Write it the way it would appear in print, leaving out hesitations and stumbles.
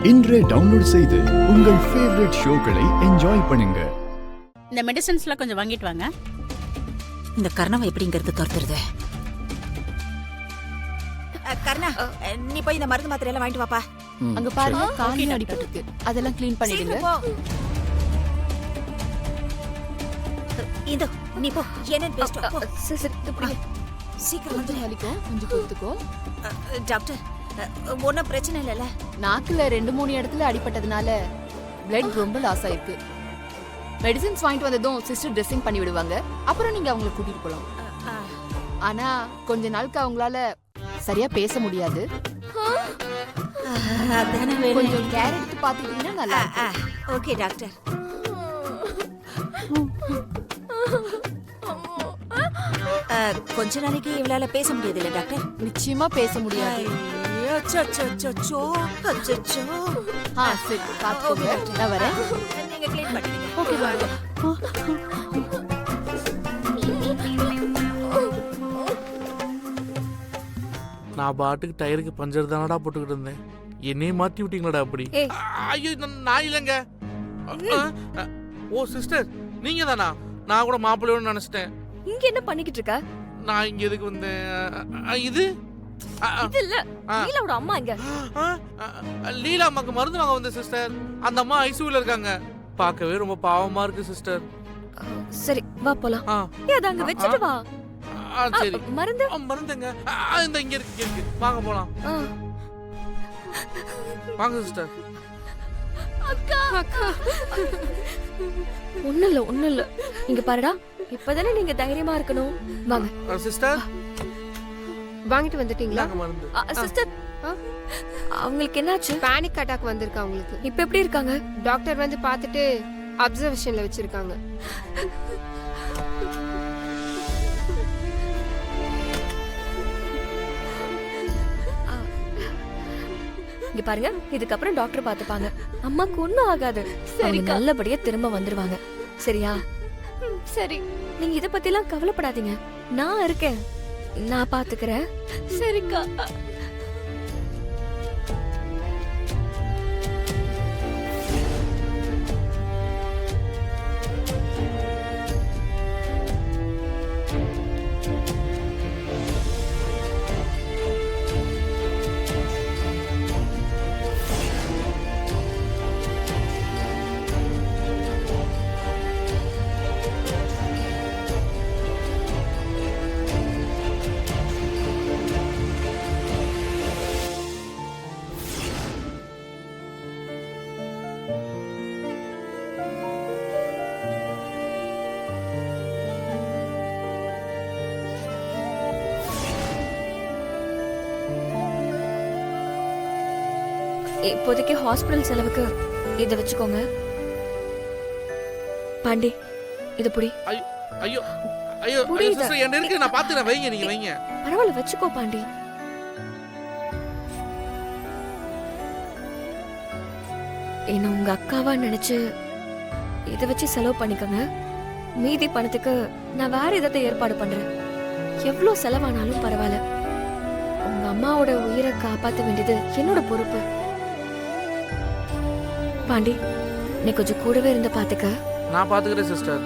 இன்றே டவுன்லோட் செய்து உங்கள் ஃபேவரட் ஷோக்களை என்ஜாய் பண்ணுங்க. இந்த மெடிசன்ஸ்லாம் கொஞ்சம் வாங்கிட்டு வாங்க. இந்த கர்ணவை எப்படிங்கிறது துரத்துறது? கர்ணா, நீ போய் இந்த மருந்து மாத்திரை எல்லாம் வாங்கிட்டு வாப்பா. அங்க பாருங்க, காலில் அடிபட்டிருக்கு. அதெல்லாம் க்ளீன் பண்ணிடுங்க. இதோ நீ போ, என்னன்னு பேசிட்டு வா, போ. சரி, சீக்கிரம் வந்து வலிக்கும், கொஞ்சம் கொடுத்துக்கோ. டாக்டர், ஒன்றும் பிரச்சனை இல்லைல்ல? நாக்குல 2-3 இடத்துல அடிபட்டதுனால பிளட் ரொம்ப லாஸ் ஆயிருக்கு. மெடிசின்ஸ் வாங்கிட்டு வந்ததும் சிஸ்டர் ட்ரெஸ்ஸிங் பண்ணி விடுவாங்க. அப்புறம் நீங்க அவங்களை கூட்டிட்டு போலாம். ஆனா கொஞ்ச நாளுக்கு அவங்களால சரியா பேச முடியாது. கொஞ்சம் கேர் எடுத்து பாத்துக்கிட்டீங்கன்னா நல்லா இருக்கும். Okay doctor. கொஞ்ச நாளைக்கு இவளால பேச முடியாது இல்ல டாக்டர்? நிச்சயமா பேச முடியாது. சரி, பாத்துக்கோங்க. நான் வரேன். நீங்க க்ளீன் பண்ணிடுங்க. ஓகே, வாங்க. நான் பாட்டுக்கு டயருக்கு பஞ்சர் தானடா போட்டுக்கிட்டு இருந்தேன். என்னையே மாத்தி விட்டீங்களாடா அப்படி? ஐயோ, நான் இல்லைங்க. ஓ சிஸ்டர், நீங்க தானா? நான் கூட மாப்பிள்ளையோட நினைச்சிட்டேன். இங்க என்ன பண்ணிக்கிட்டு இருக்க? நான் இங்க எதுக்கு வந்தேன்? இது இல்ல, லீலாவோட அம்மா இங்க. லீலா அம்மாக்கு மருந்து வாங்க வந்தேன் சிஸ்டர். அந்த அம்மா ஐசியூல இருக்காங்க. பார்க்கவே ரொம்ப பாவமா இருக்கு சிஸ்டர். சரி, வா போலாம். அத அங்க வெச்சிட்டு வா. சரி, மருந்து மருந்துங்க இந்த இங்க இருக்கு. வாங்க போலாம். வாங்க சிஸ்டர். அக்கா, ஒண்ணு இல்ல. இங்க பாருடா, இப்பதானே நீங்க தைரியமா இருக்கணும். வாங்க சிஸ்டர். வாங்கிட்டு வந்துட்டீங்களா மருந்து? சிஸ்டர், அவங்களுக்கு என்னாச்சு? பேனிக் அட்டாக் வந்திருக்கு அவங்களுக்கு. இப்ப எப்படி இருக்காங்க? டாக்டர் வந்து பார்த்துட்டு அப்சர்வேஷன்ல வச்சிருக்காங்க. இங்க பாருங்க, இதுக்கப்புறம் டாக்டர் பாத்துப்பாங்க. அம்மாக்கு ஒண்ணும் ஆகாது. சரி, நல்லபடியா திரும்ப வந்துருவாங்க. சரியா? சரி, நீங்க இத பத்தி எல்லாம் கவலைப்படாதீங்க. நான் இருக்கேன், நான் பாத்துக்கிறேன். சரிக்கா. இப்போதைக்கு ஹாஸ்பிடல் செலவுக்கு இத வச்சுக்கோங்க. பாண்டி, இது புடி. ஐயோ ஐயோ சிஸ்டர், என்ன இருக்கு? நான் பாத்துறேன். வைங்க, நீங்க வைங்க. பரவாயில்ல, வச்சுக்கோ பாண்டி. என்ன உங்க அக்காவா நினைச்சு இத வச்சு செலவு பண்ணிக்கோங்க. மீதி பணத்துக்கு நான் வேற ஏதாவது ஏற்பாடு பண்றேன். எவ்வளவு செலவானாலும் பரவாயில்ல. உங்க அம்மாவோட உயிரை காப்பாற்ற வேண்டியது என்னோட பொறுப்பு. பாண்டி, நீ கொஞ்சம் கூடவே இருந்து பாத்துக்க. நான் பாத்துக்கிறேன் சிஸ்டர்.